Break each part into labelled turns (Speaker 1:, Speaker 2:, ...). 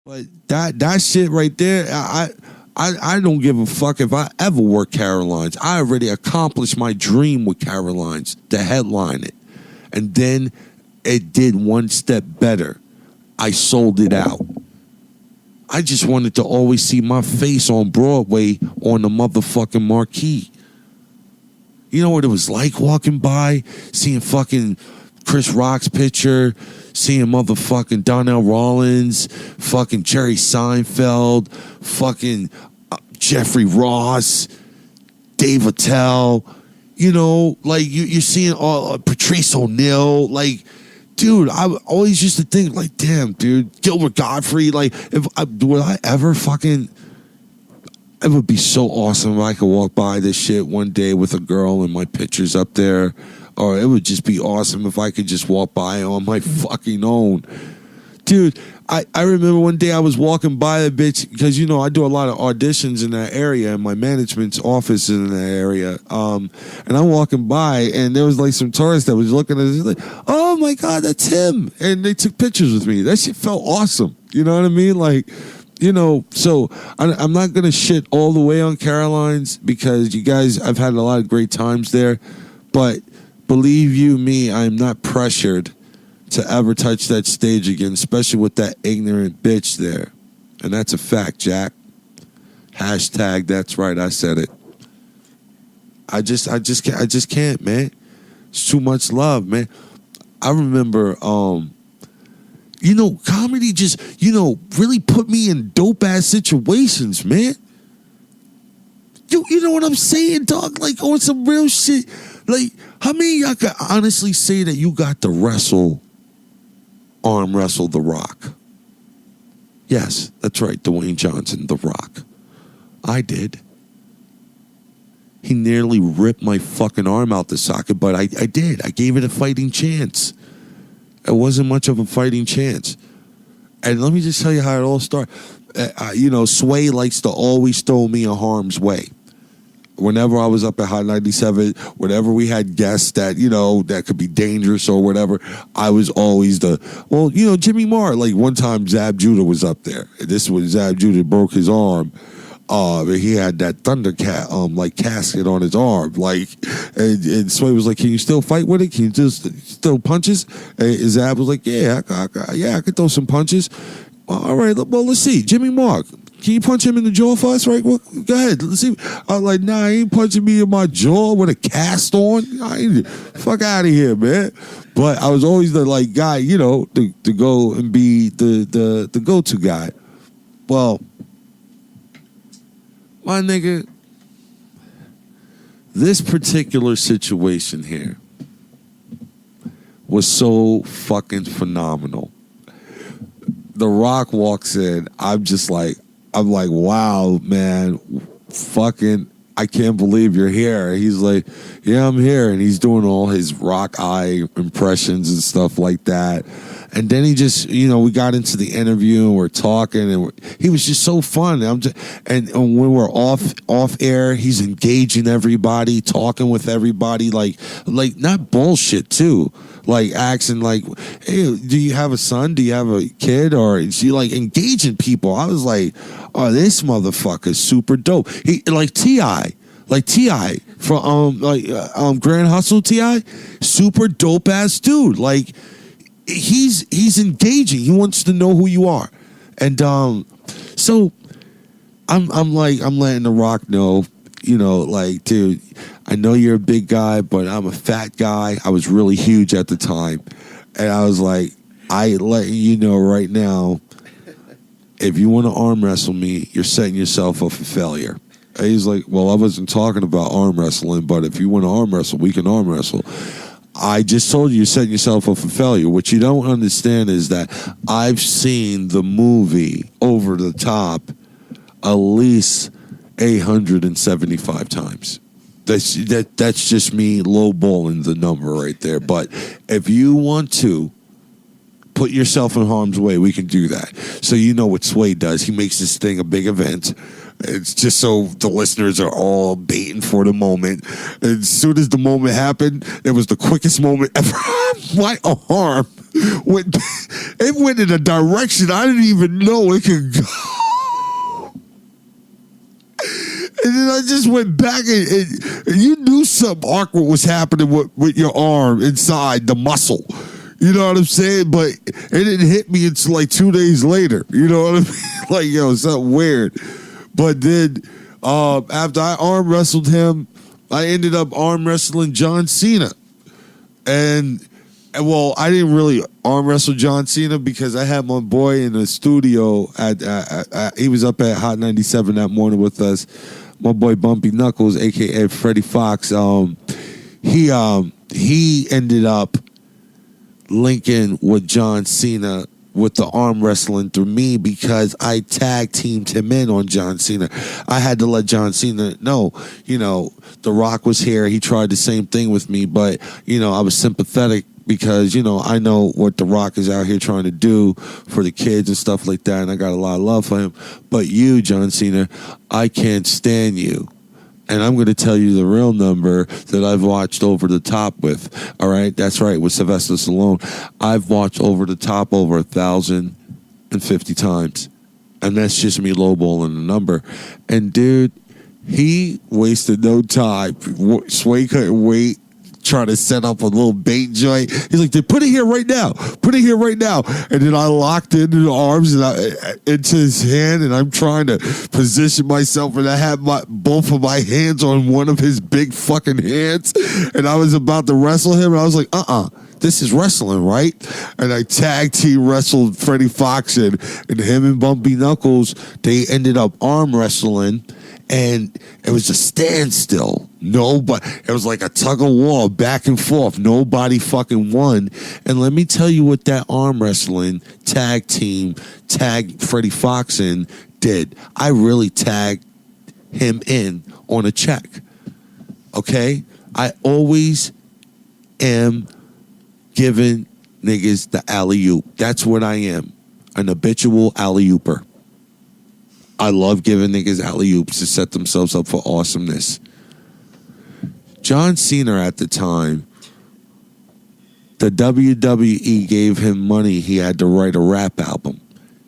Speaker 1: But that shit right there, I don't give a fuck if I ever work Caroline's. I already accomplished my dream with Caroline's to headline it. And then it did one step better. I sold it out. I just wanted to always see my face on Broadway on the motherfucking marquee. You know what it was like walking by, seeing fucking Chris Rock's picture, seeing motherfucking Donnell Rawlins, fucking Jerry Seinfeld, fucking Jeffrey Ross, Dave Attell, you know, like you're seeing all Patrice O'Neal, like, dude, I always used to think, like, damn, dude, Gilbert Gottfried, like, would I ever fucking, it would be so awesome if I could walk by this shit one day with a girl and my picture's up there, or it would just be awesome if I could just walk by on my fucking own. Dude, I remember one day I was walking by the bitch, because, you know, I do a lot of auditions in that area, and my management's office is in that area. And I'm walking by, and there was like some tourists that was looking at it, like, oh my God, that's him. And they took pictures with me. That shit felt awesome. You know what I mean? Like, you know, so I'm not going to shit all the way on Caroline's, because you guys, I've had a lot of great times there. But believe you me, I'm not pressured to ever touch that stage again, especially with that ignorant bitch there. And that's a fact, Jack. Hashtag, that's right, I said it. I just can't, man. It's too much love, man. I remember, you know, comedy just, you know, really put me in dope-ass situations, man. You know what I'm saying, dog? Like, on some real shit. Like, how many of y'all could honestly say that you got to arm wrestle The Rock? Yes, that's right, Dwayne Johnson, The Rock. I did. He nearly ripped my fucking arm out the socket, but I did. I gave it a fighting chance. It wasn't much of a fighting chance. And let me just tell you how it all started. You know, Sway likes to always throw me in harm's way. Whenever I was up at Hot 97, whenever we had guests that, you know, that could be dangerous or whatever, I was always well, you know, Jimmy Marr, like one time Zab Judah was up there. This was Zab Judah broke his arm. He had that Thundercat, like casket on his arm. Like, and Sway was like, can you still fight with it? Can you just throw punches? And Zab was like, yeah, I could throw some punches. All right, well, let's see. Jimmy Marr, can you punch him in the jaw for us, right? Well, go ahead. Let's see. I was like, nah, he ain't punching me in my jaw with a cast on. Fuck out of here, man. But I was always the like guy, you know, to go and be the go-to guy. Well, my nigga, this particular situation here was so fucking phenomenal. The Rock walks in. I'm like, wow, man, fucking, I can't believe you're here. He's like, yeah, I'm here. And he's doing all his Rock eye impressions and stuff like that. And then he just, you know, we got into the interview and we're talking, and he was just so fun. And when we're off air, he's engaging everybody, talking with everybody, like not bullshit too. Like asking, like, hey, do you have a son? Do you have a kid? Or is he like engaging people? I was like, oh, this motherfucker's super dope. He like T.I. from Grand Hustle. T.I. super dope ass dude. Like he's engaging. He wants to know who you are, and so I'm letting The Rock know. You know, like, dude, I know you're a big guy, but I'm a fat guy. I was really huge at the time. And I was like, I letting you know right now, if you want to arm wrestle me, you're setting yourself up for failure. And he's like, well, I wasn't talking about arm wrestling, but if you want to arm wrestle, we can arm wrestle. I just told you you're setting yourself up for failure. What you don't understand is that I've seen the movie Over the Top at least 875 times. That's just me lowballing the number right there. But if you want to put yourself in harm's way, we can do that. So you know what Sway does. He makes this thing a big event. It's just so the listeners are all baiting for the moment. And as soon as the moment happened, it was the quickest moment ever. My arm it went in a direction I didn't even know it could go. And then I just went back and you knew something awkward was happening with your arm inside the muscle. You know what I'm saying? But it didn't hit me until like 2 days later. You know what I mean? Like, yo, something weird. But then after I arm wrestled him, I ended up arm wrestling John Cena. And well, I didn't really arm wrestle John Cena because I had my boy in the studio he was up at Hot 97 that morning with us. My boy Bumpy Knuckles, aka Freddie Fox. He ended up linking with John Cena with the arm wrestling through me because I tag teamed him in on John Cena. I had to let John Cena know, The Rock was here. He tried the same thing with me, but, I was sympathetic because, I know what The Rock is out here trying to do for the kids and stuff like that, and I got a lot of love for him. But you, John Cena, I can't stand you. And I'm going to tell you the real number that I've watched Over the Top with. All right? That's right, with Sylvester Stallone. I've watched Over the Top over 1,050 times. And that's just me lowballing the number. And, dude, he wasted no time. Sway couldn't wait. Trying to set up a little bait joint. He's like, put it here right now. Put it here right now. And then I locked into the arms and into his hand, and I'm trying to position myself, and I had both of my hands on one of his big fucking hands, and I was about to wrestle him, and I was like, this is wrestling, right? And I tag team wrestled Freddie Fox, and him and Bumpy Knuckles, they ended up arm wrestling. And it was a standstill. It was like a tug of war, back and forth. Nobody fucking won. And let me tell you what that arm wrestling tag Freddie Fox in did. I really tagged him in on a check. Okay? I always am giving niggas the alley-oop. That's what I am. An habitual alley-ooper. I love giving niggas alley-oops to set themselves up for awesomeness. John Cena at the time, the WWE gave him money. He had to write a rap album.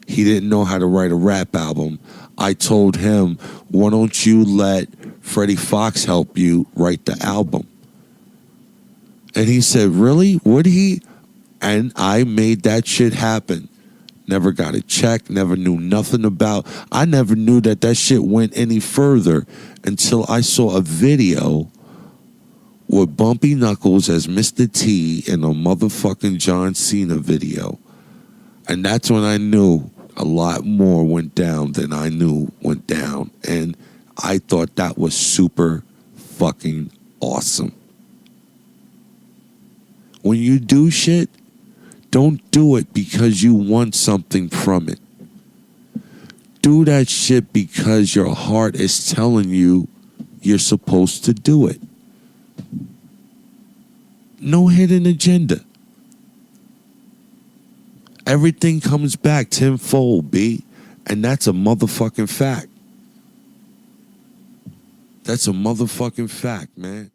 Speaker 1: He didn't know how to write a rap album. I told him, why don't you let Freddie Fox help you write the album? And he said, really? Would he? And I made that shit happen. Never got a check, never knew nothing about. I never knew that shit went any further until I saw a video with Bumpy Knuckles as Mr. T in a motherfucking John Cena video. And that's when I knew a lot more went down than I knew went down. And I thought that was super fucking awesome. When you do shit, don't do it because you want something from it. Do that shit because your heart is telling you you're supposed to do it. No hidden agenda. Everything comes back tenfold, B. And that's a motherfucking fact. That's a motherfucking fact, man.